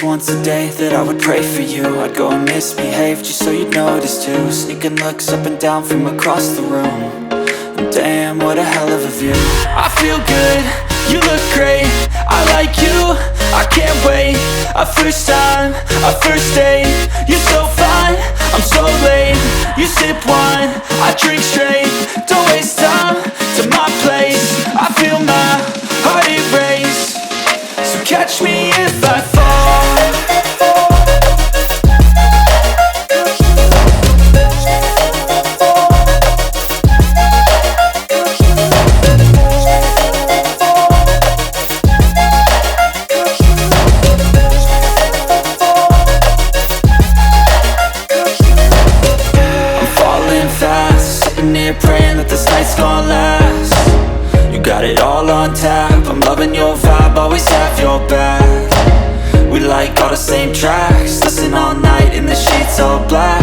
once a day that I would pray for you. I'd go and misbehave just so you'd notice too. Sneaking looks up and down from across the room. And damn, what a hell of a view. I feel good, you look great, I like you, I can't wait. A first time, a first date, you're so fine, I'm so late. You sip wine, I drink straight. Don't waste time to my place. I feel my heart erase. So catch me if I fall. Praying that this night's gonna last. You got it all on tap, I'm loving your vibe, always have your back. We like all the same tracks, listen all night in the sheets all black.